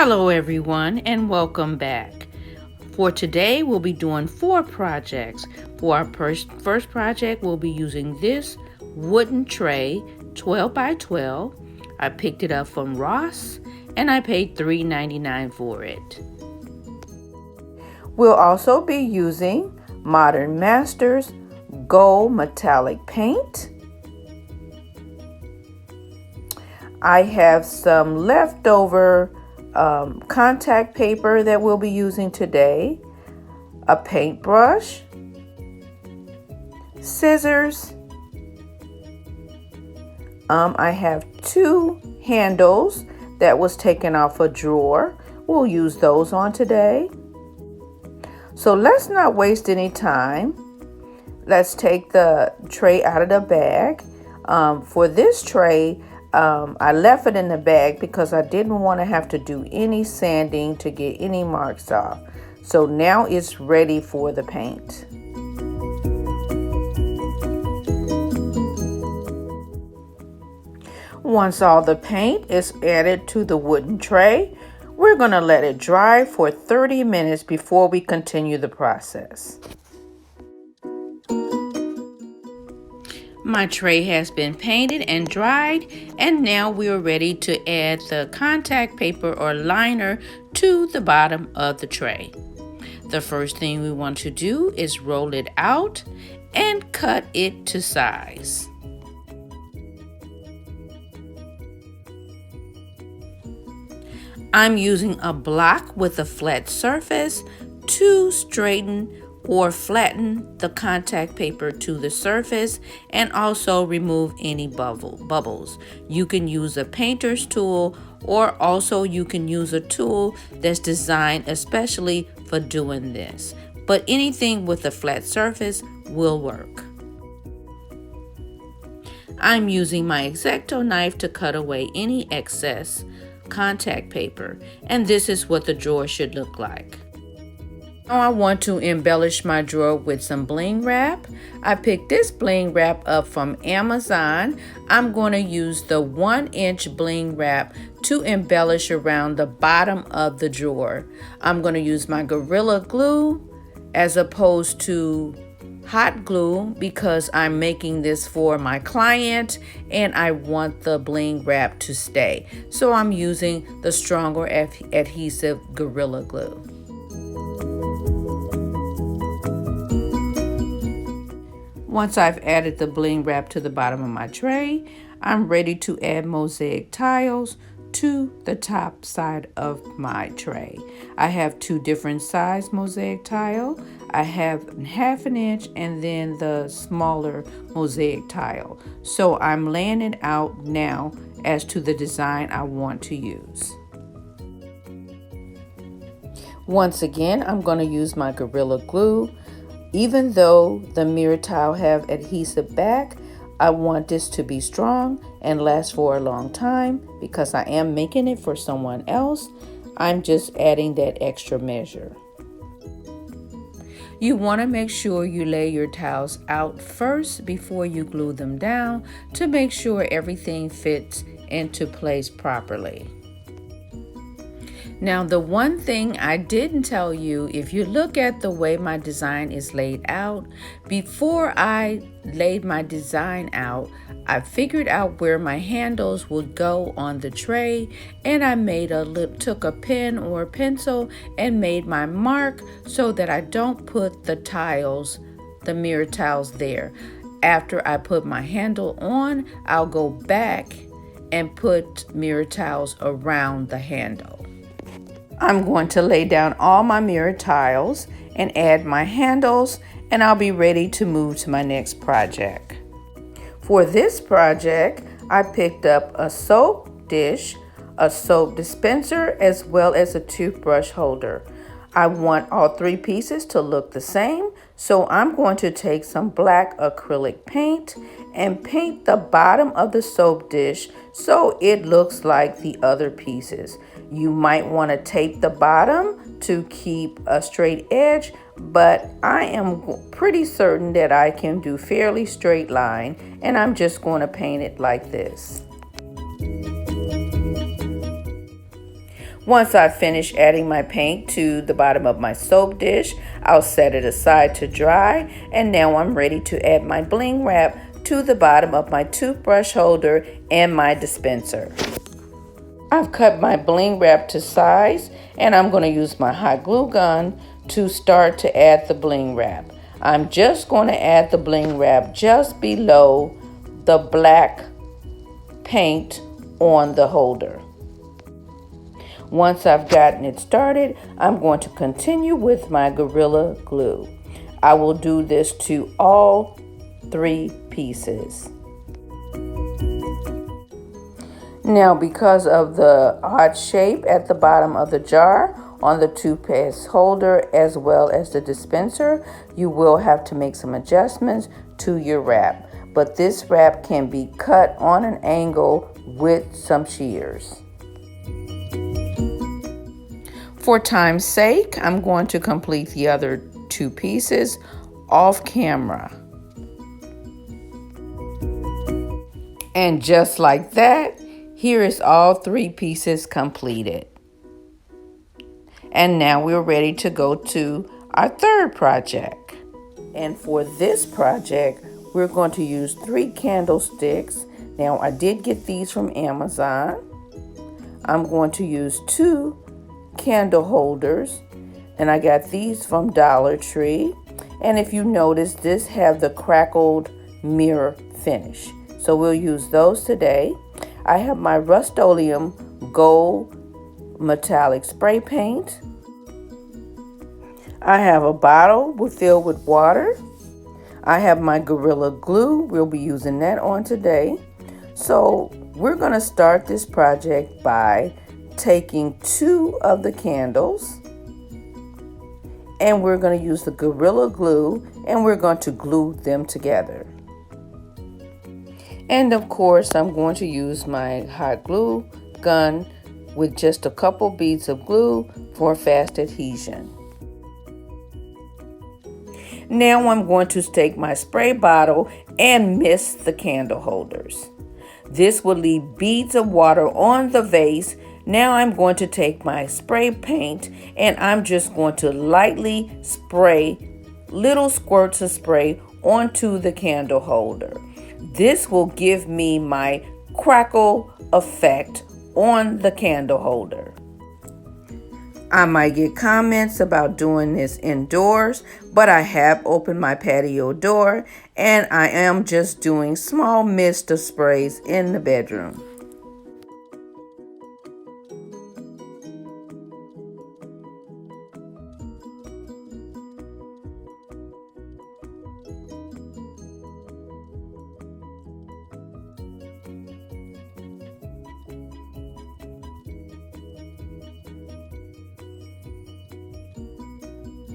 Hello everyone and welcome back. For today we'll be doing 4 projects. For our first project we'll be using this wooden tray 12 by 12. I picked it up from Ross and I paid $3.99 for it. We'll also be using Modern Masters gold metallic paint. I have some leftover contact paper that we'll be using today, a paintbrush, scissors. I have 2 handles that was taken off a drawer. We'll use those on today. So let's not waste any time. Let's take the tray out of the bag. For this tray, I left it in the bag because I didn't want to have to do any sanding to get any marks off. So now it's ready for the paint. Once all the paint is added to the wooden tray, we're going to let it dry for 30 minutes before we continue the process. My tray has been painted and dried, and now we are ready to add the contact paper or liner to the bottom of the tray. The first thing we want to do is roll it out and cut it to size. I'm using a block with a flat surface to straighten or flatten the contact paper to the surface and also remove any bubbles. You can use a painter's tool, or also you can use a tool that's designed especially for doing this. But anything with a flat surface will work. I'm using my X-Acto knife to cut away any excess contact paper, and this is what the drawer should look like. Now I want to embellish my drawer with some bling wrap. I picked this bling wrap up from Amazon. I'm going to use the 1-inch bling wrap to embellish around the bottom of the drawer. I'm going to use my Gorilla Glue as opposed to hot glue because I'm making this for my client and I want the bling wrap to stay. So I'm using the stronger adhesive Gorilla Glue. Once I've added the bling wrap to the bottom of my tray, I'm ready to add mosaic tiles to the top side of my tray. I have 2 different size mosaic tile. I have 1/2 inch and then the smaller mosaic tile. So I'm laying it out now as to the design I want to use. Once again, I'm going to use my Gorilla Glue. Even though the mirror tile have adhesive back, I want this to be strong and last for a long time because I am making it for someone else. I'm just adding that extra measure. You want to make sure you lay your tiles out first before you glue them down to make sure everything fits into place properly. Now, the one thing I didn't tell you, if you look at the way my design is laid out, before I laid my design out, I figured out where my handles would go on the tray, and I took a pen or a pencil and made my mark so that I don't put the mirror tiles there. After I put my handle on, I'll go back and put mirror tiles around the handle. I'm going to lay down all my mirror tiles and add my handles, and I'll be ready to move to my next project. For this project, I picked up a soap dish, a soap dispenser, as well as a toothbrush holder. I want all 3 pieces to look the same, so I'm going to take some black acrylic paint and paint the bottom of the soap dish so it looks like the other pieces. You might want to tape the bottom to keep a straight edge, but I am pretty certain that I can do fairly straight line, and I'm just going to paint it like this. Once I finish adding my paint to the bottom of my soap dish, I'll set it aside to dry, and now I'm ready to add my bling wrap to the bottom of my toothbrush holder and my dispenser. I've cut my bling wrap to size, and I'm going to use my hot glue gun to start to add the bling wrap. I'm just going to add the bling wrap just below the black paint on the holder. Once I've gotten it started, I'm going to continue with my Gorilla Glue. I will do this to all 3 pieces. Now, because of the odd shape at the bottom of the jar on the toothpaste holder as well as the dispenser, you will have to make some adjustments to your wrap. But this wrap can be cut on an angle with some shears. For time's sake, I'm going to complete the other 2 pieces off camera. And just like that, here is all 3 pieces completed. And now we're ready to go to our third project. And for this project, we're going to use 3 candlesticks. Now, I did get these from Amazon. I'm going to use 2 candle holders, and I got these from Dollar Tree. And if you notice, this have the crackled mirror finish, so we'll use those today. I have my Rust-Oleum gold metallic spray paint. I have a bottle filled with water. I have my Gorilla Glue. We'll be using that on today. So we're going to start this project by taking 2 of the candles, and we're going to use the Gorilla Glue, and we're going to glue them together. And of course, I'm going to use my hot glue gun with just a couple beads of glue for fast adhesion. Now I'm going to take my spray bottle and mist the candle holders. This will leave beads of water on the vase. Now I'm going to take my spray paint, and I'm just going to lightly spray little squirts of spray onto the candle holder. This will give me my crackle effect on the candle holder. I might get comments about doing this indoors, but I have opened my patio door, and I am just doing small mist of sprays in the bedroom.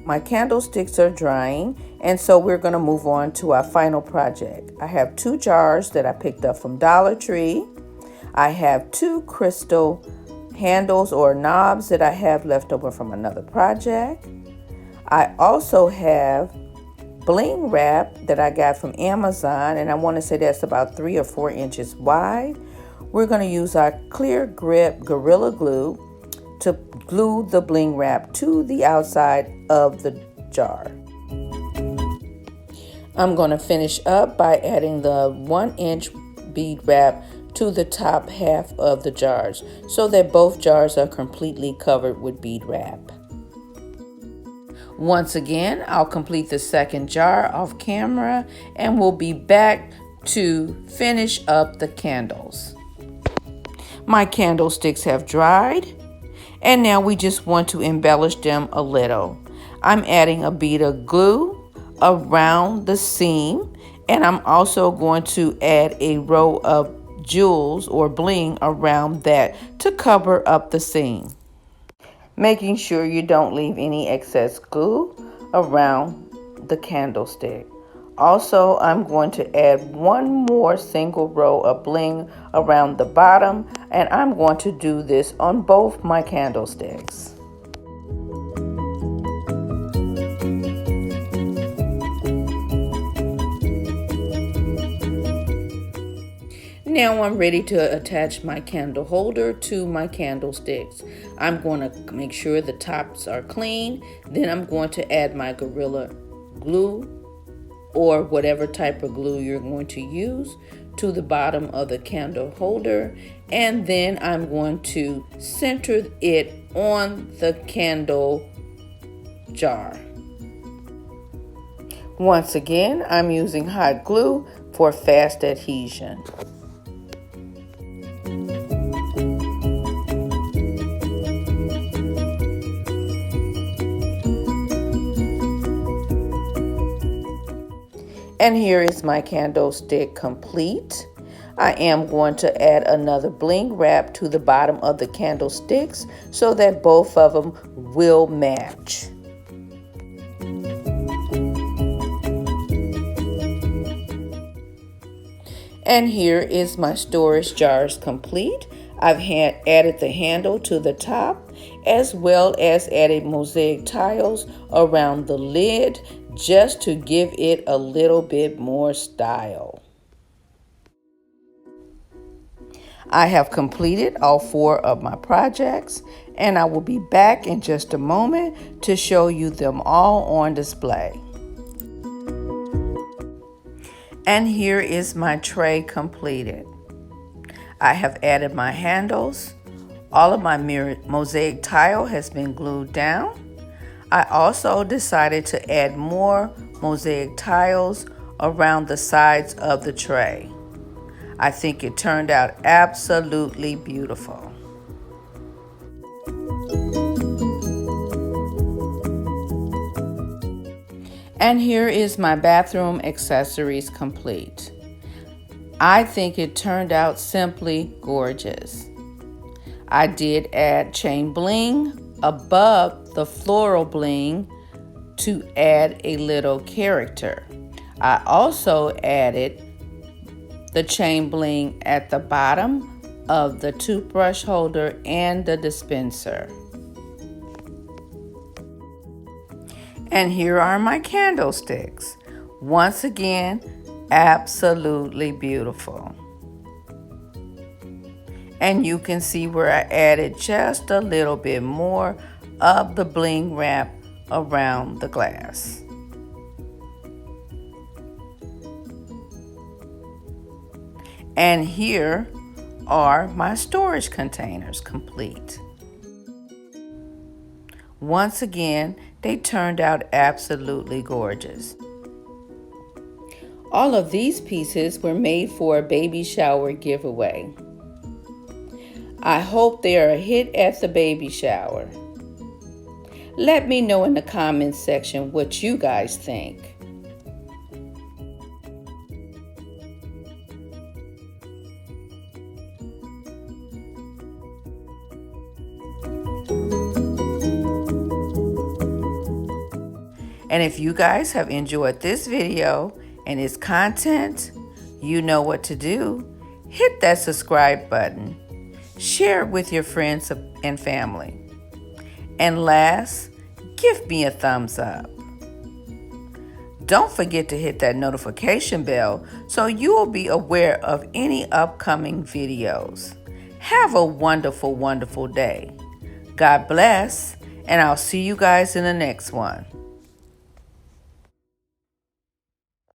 My candlesticks are drying, and so we're going to move on to our final project. I have 2 jars that I picked up from Dollar Tree. I have 2 crystal handles or knobs that I have left over from another project. I also have bling wrap that I got from Amazon, and I want to say that's about 3 or 4 inches wide. We're going to use our clear grip Gorilla Glue to glue the bling wrap to the outside of the jar. I'm going to finish up by adding the 1-inch bead wrap to the top half of the jars so that both jars are completely covered with bead wrap. Once again, I'll complete the second jar off camera, and we'll be back to finish up the candles. My candlesticks have dried, and now we just want to embellish them a little. I'm adding a bead of glue around the seam, and I'm also going to add a row of jewels or bling around that to cover up the seam, making sure you don't leave any excess glue around the candlestick. Also, I'm going to add 1 more single row of bling around the bottom, and I'm going to do this on both my candlesticks. Now I'm ready to attach my candle holder to my candlesticks. I'm going to make sure the tops are clean. Then I'm going to add my Gorilla Glue or whatever type of glue you're going to use to the bottom of the candle holder. And then I'm going to center it on the candle jar. Once again, I'm using hot glue for fast adhesion. And here is my candlestick complete. I am going to add another bling wrap to the bottom of the candlesticks so that both of them will match. And here is my storage jars complete. I've added the handle to the top as well as added mosaic tiles around the lid just to give it a little bit more style. I have completed all 4 of my projects and I will be back in just a moment to show you them all on display. And here is my tray completed. I have added my handles. All of my mosaic tile has been glued down. I also decided to add more mosaic tiles around the sides of the tray. I think it turned out absolutely beautiful. And here is my bathroom accessories complete. I think it turned out simply gorgeous. I did add chain bling above the floral bling to add a little character. I also added the chain bling at the bottom of the toothbrush holder and the dispenser. And here are my candlesticks. Once again, absolutely beautiful. And you can see where I added just a little bit more of the bling wrap around the glass. And here are my storage containers complete. Once again, they turned out absolutely gorgeous. All of these pieces were made for a baby shower giveaway. I hope they are a hit at the baby shower. Let me know in the comments section what you guys think. And if you guys have enjoyed this video and its content, you know what to do. Hit that subscribe button. Share it with your friends and family. And last, give me a thumbs up. Don't forget to hit that notification bell so you will be aware of any upcoming videos. Have a wonderful, wonderful day. God bless, and I'll see you guys in the next one.